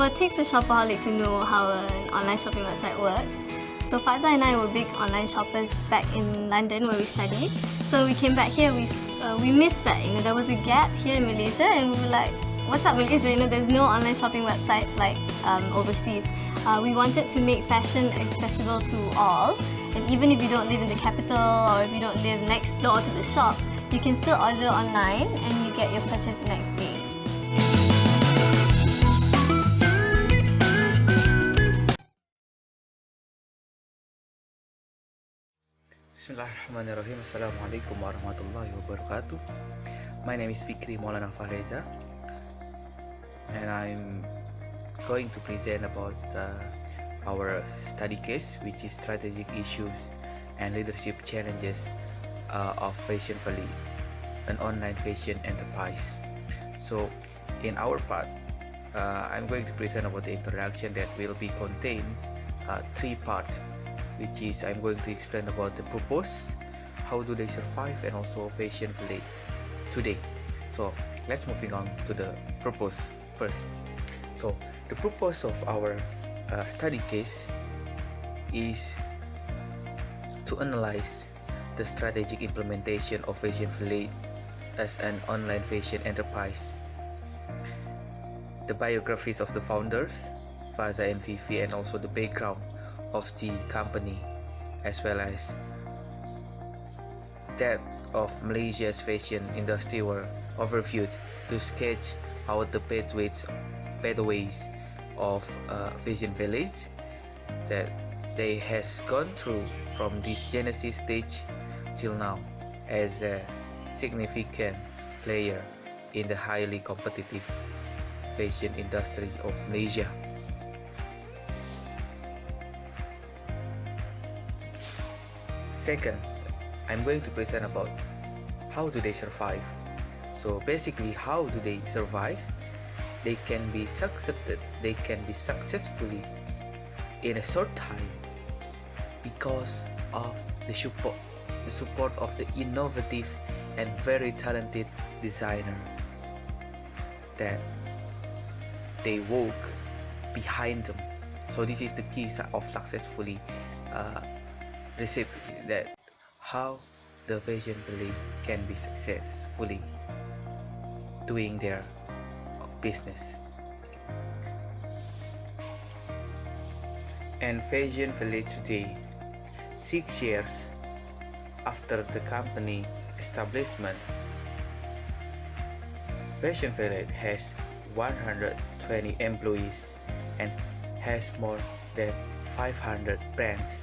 For Takes a Shopaholic to know how an online shopping website works, so Faza and I were big online shoppers back in London where we studied. So we came back here, we missed that. There was a gap here in Malaysia, and we were like, what's up Malaysia? There's no online shopping website like overseas. We wanted to make fashion accessible to all, and even if you don't live in the capital or if you don't live next door to the shop, you can still order online and you get your purchase the next day. Bismillahirrahmanirrahim. Assalamualaikum warahmatullahi wabarakatuh. My name is Fikri Maulana Fahreza, and I'm going to present about our study case, which is strategic issues and leadership challenges of Fashion Valley, an online fashion enterprise. So in our part, I'm going to present about the introduction that will be contained three parts, which is I'm going to explain about the purpose, how do they survive, and also Fashion Valley today. So let's moving on to the purpose first. So the purpose of our study case is to analyze the strategic implementation of Fashion Valley as an online fashion enterprise, the biographies of the founders, Faza and Vivi, and also the background of the company, as well as that of Malaysia's fashion industry were overviewed to sketch out the pathways of Fashion Village that they has gone through from this genesis stage till now as a significant player in the highly competitive fashion industry of Malaysia. Second, I'm going to present about how do they survive. So basically, how do they survive? They can be successfully in a short time because of the support of the innovative and very talented designer that they work behind them. So this is the key of successfully receive that how the Fashion Valley can be successfully doing their business. And Fashion Valley today, 6 years after the company establishment, Fashion Valley has 120 employees and has more than 500 brands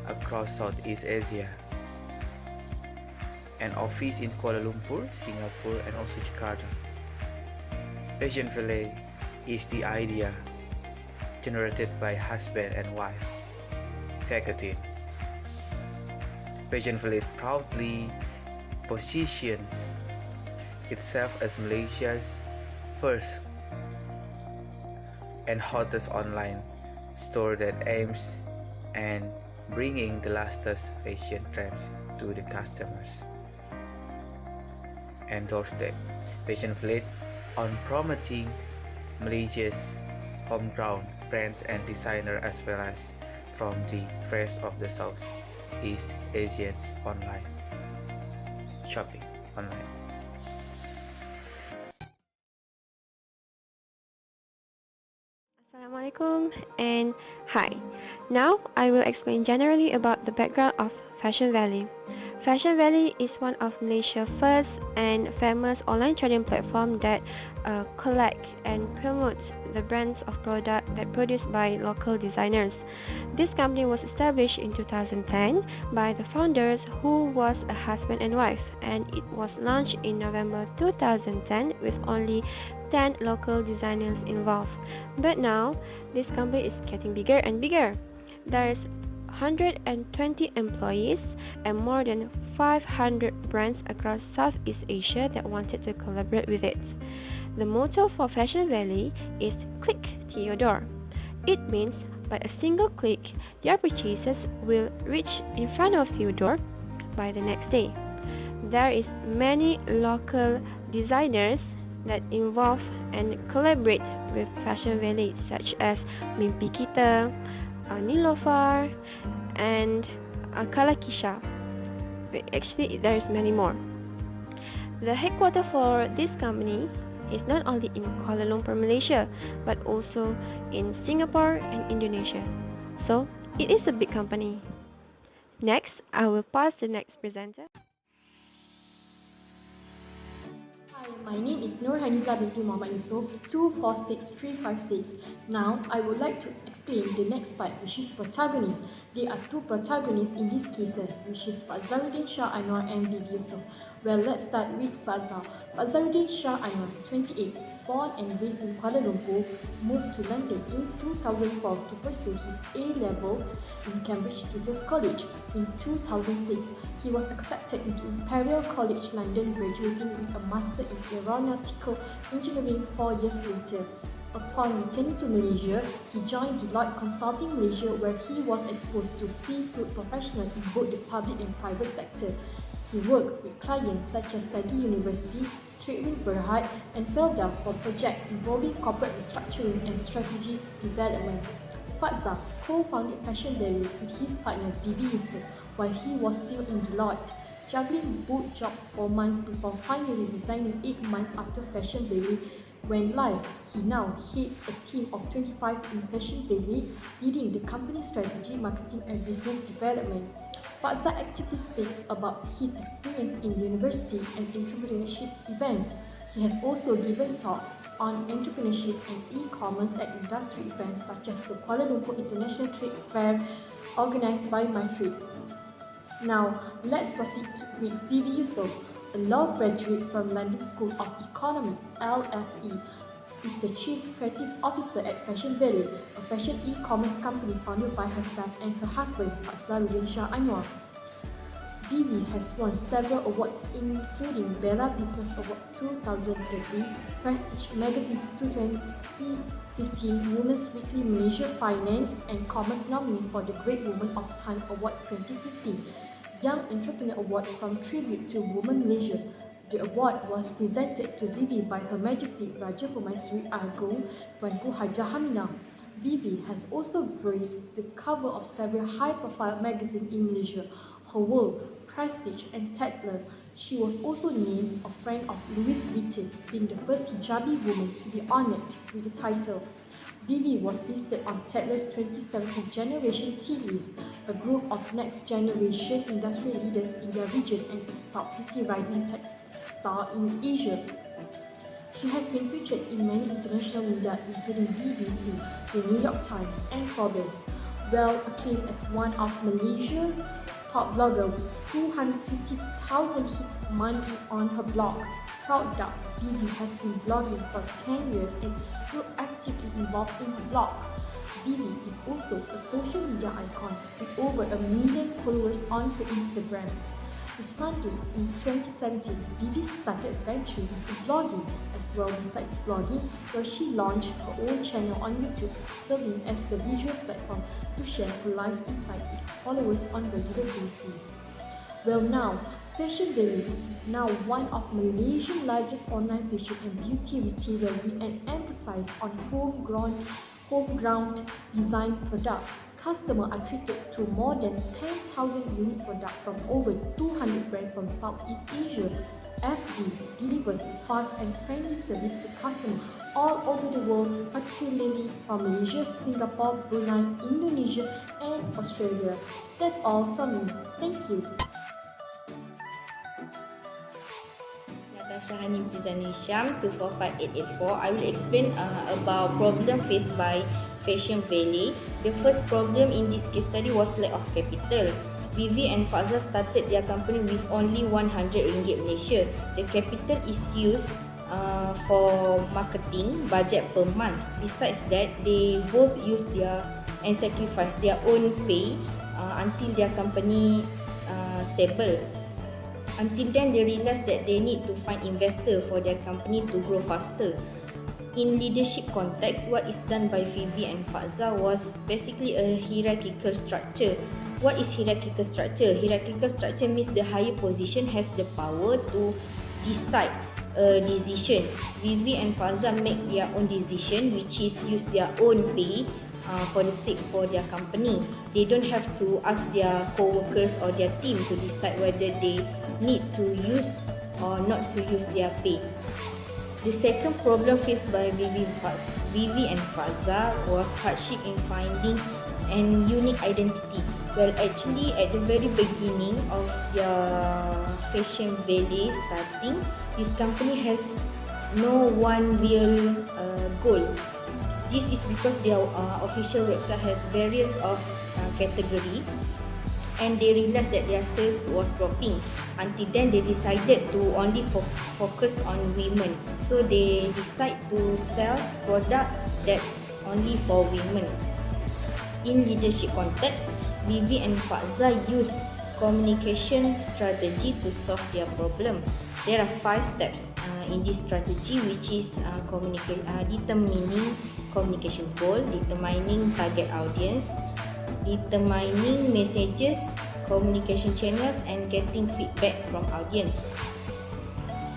across Southeast Asia, an office in Kuala Lumpur, Singapore, and also Jakarta. Fashion Valley is the idea generated by husband and wife. Take a team. Fashion Valley proudly positions itself as Malaysia's first and hottest online store that aims and bringing the latest fashion trends to the customers and doorstep. Fashion Valley on promoting Malaysia's homegrown brands and designer, as well as from the rest of the Southeast Asians online shopping online. Assalamualaikum and hi. Now I will explain generally about the background of Fashion Valley. Fashion Valley is one of Malaysia's first and famous online trading platform that collect and promotes the brands of product that produced by local designers. This company was established in 2010 by the founders, who was a husband and wife, and it was launched in November 2010 with only 10 local designers involved. But now this company is getting bigger and bigger. There's 120 employees and more than 500 brands across Southeast Asia that wanted to collaborate with it. The motto for Fashion Valley is "Click to your door." It means by a single click, your purchases will reach in front of your door by the next day. There is many local designers that involve and collaborate with Fashion Valley such as Mimpi Kita, Nilofar, and Kalakisha. Actually, there is many more. The headquarters for this company is not only in Kuala Lumpur, Malaysia, but also in Singapore and Indonesia. So, it is a big company. Next, I will pass the next presenter. Hi, my name is Nur Haniza binti Muhammad Yusof, 246356. Now, I would like to explain the next part, which is protagonists. There are two protagonists in these cases, which is Fazaruddin Shah Anwar and Bibi Yusof. Well, let's start with Fazal. Fazaruddin Shah Anwar, 28, born and raised in Kuala Lumpur, moved to London in 2004 to pursue his A-level in Cambridge Tutors College. In 2006, he was accepted into Imperial College London, graduating with a Master in Aeronautical Engineering 4 years later. Upon returning to Malaysia, he joined Deloitte Consulting Malaysia, where he was exposed to C-suite professionals in both the public and private sector. He worked with clients such as Scca University, Tradewin Berhad, and Felda for projects involving corporate restructuring and strategy development. Fazal co-founded Fashion Valley with his partner Bibi Yusof while he was still in Deloitte, juggling both jobs for months before finally resigning 8 months after Fashion Valley went live. He now heads a team of 25 in Fashion Valley, leading the company's strategy, marketing and business development. Fazal actively speaks about his experience in university and entrepreneurship events. He has also given talks on entrepreneurship and e-commerce at industry events such as the Kuala Lumpur International Trade Fair organized by MyTrade. Now, let's proceed with Bibi Yusof, a law graduate from London School of Economics, LSE, is the Chief Creative Officer at Fashion Valley, a fashion e-commerce company founded by herself and her husband, Fazaruddin Shah Anwar. Bibi has won several awards including Bella Business Award 2013, Prestige Magazine's 2015 Women's Weekly Malaysia Finance and Commerce nominee for the Great Woman of Time Award 2015, Young Entrepreneur Award from Tribute to Women Malaysia. The award was presented to Bibi by Her Majesty Raja Permaisuri Agong Tuanku Hajah Haminah. Bibi has also graced the cover of several high-profile magazines in Malaysia, Her World, Prestige and Tatler. She was also named a friend of Louis Vuitton, being the first hijabi woman to be honoured with the title. Bibi was listed on Tatler's 2017 Generation T list, a group of next-generation industry leaders in their region and its top 50 rising tech star in Asia. She has been featured in many international media, including BBC, the New York Times, and Forbes. Well acclaimed as one of Malaysia's top bloggers with 250,000 hits monthly on her blog. Proud that Bibi has been blogging for 10 years and is still actively involved in her blog. Bibi is also a social media icon with over 1 million followers on her Instagram. Recently, in 2017, Bibi started venturing into blogging as well. Besides blogging, where she launched her own channel on YouTube, serving as the visual platform to share her life insights with followers on regular basis. Well, now, Fashion Valley is now one of Malaysia's largest online fashion and beauty retailer with an emphasis on homegrown design products. Customers are treated to more than 10,000 unique products from over 200 brands from Southeast Asia. FB delivers fast and friendly service to customers all over the world, particularly from Malaysia, Singapore, Brunei, Indonesia, and Australia. That's all from me. Thank you. Shahani Tizani Syam 245884. I will explain about problem faced by Fashion Valley. The first problem in this case study was lack of capital. Bibi and Fazal started their company with only 100 ringgit Malaysia. The capital is used for marketing budget per month. Besides that, they both use their and sacrifice their own pay until their company stable. Until then, they realized that they need to find investors for their company to grow faster. In leadership context, what is done by Bibi and Fazal was basically a hierarchical structure. What is hierarchical structure? Hierarchical structure means the higher position has the power to decide a decision. Vivi and Faza make their own decision, which is use their own pay for the sake for their company. They don't have to ask their co-workers or their team to decide whether they need to use or not to use their pay. The second problem faced by Vivi and Faza was hardship in finding an unique identity. Well, actually, at the very beginning of their Fashion Valley starting, this company has no one real goal. This is because their official website has various of category, and they realized that their sales was dropping. Until then, they decided to only focus on women. So they decide to sell product that only for women. In leadership context, Vivi and Faza use communication strategy to solve their problem. There are 5 steps in this strategy, which is determining communication goal, determining target audience, determining messages, communication channels, and getting feedback from audience.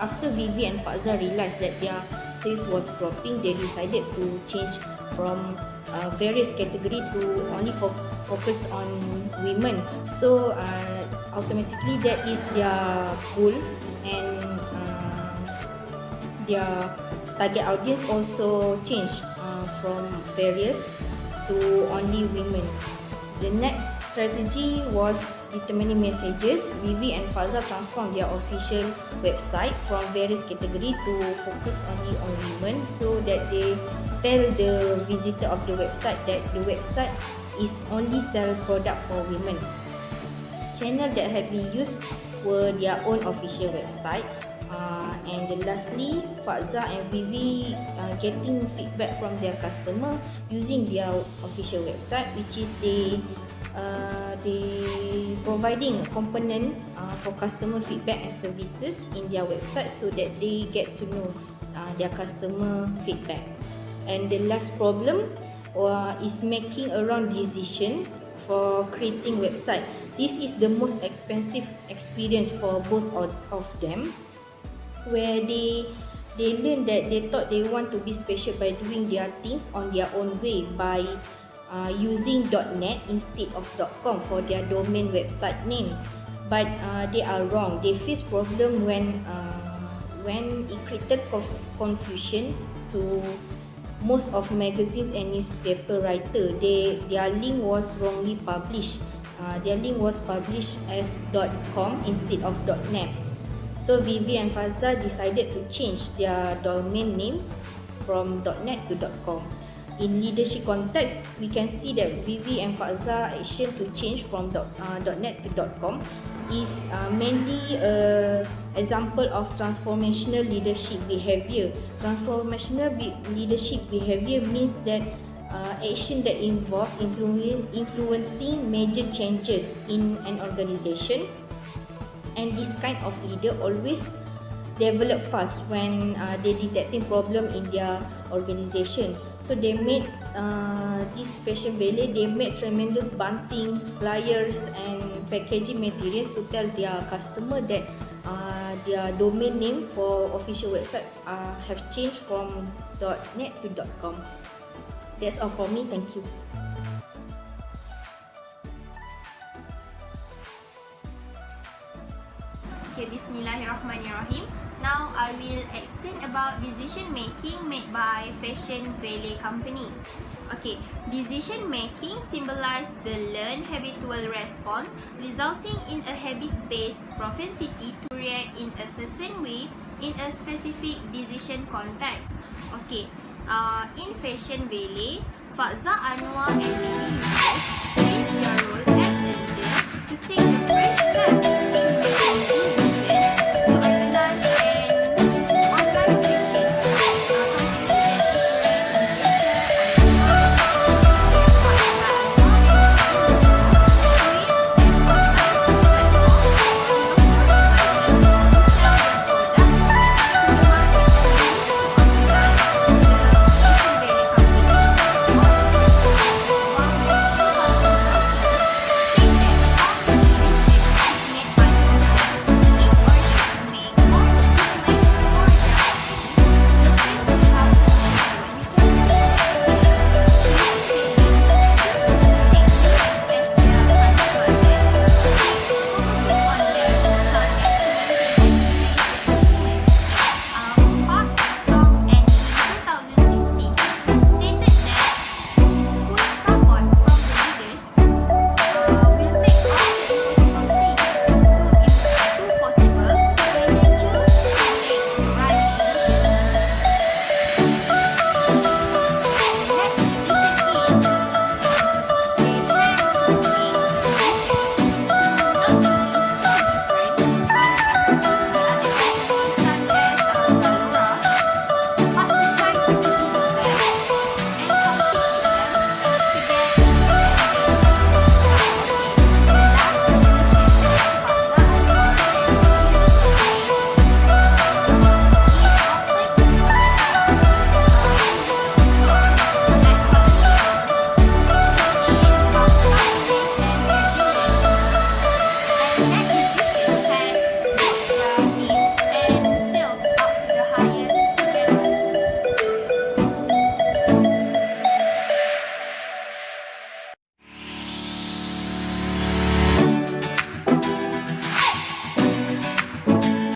After Vivi and Faza realized that their sales was dropping, they decided to change from various category to only focus on women. So automatically that is their goal, and their target audience also changed from various to only women. The next strategy was determining messages. Vivi and Faza transformed their official website from various category to focus only on women, so that they tell the visitor of the website that the website is only sell product for women. Channel that have been used were their own official website, and then lastly, Faza and Vivi getting feedback from their customer using their official website, which is they providing a component for customer feedback and services in their website, so that they get to know their customer feedback. And the last problem is making a wrong decision for creating website. This is the most expensive experience for both of them, where they learn that they thought they want to be special by doing their things on their own way, by using .net instead of .com for their domain website name. But they are wrong. They face problem when it created confusion to most of magazines and newspaper writer. Their link was wrongly published. Their link was published as .com instead of .net. So Vivi and Faza decided to change their domain name from .net to .com. In leadership context, we can see that Vivi and Faza action to change from .net to .com is mainly an example of transformational leadership behavior. Transformational leadership behavior means that action that involve influencing major changes in an organization, and this kind of leader always develop fast when they detecting problem in their organization. So they made this Fashion Valley, they made tremendous buntings, flyers and packaging materials to tell their customer that their domain name for official website have changed from .net to .com. That's all for me. Thank you. Okay, Bismillahirrahmanirrahim. Now I will explain about decision making made by Fashion Valley Company. Okay, decision making symbolize the learned habitual response resulting in a habit-based propensity to react in a certain way in a specific decision context. Okay, in Fashion Valley, Faza Anwar and Vivi Yusuf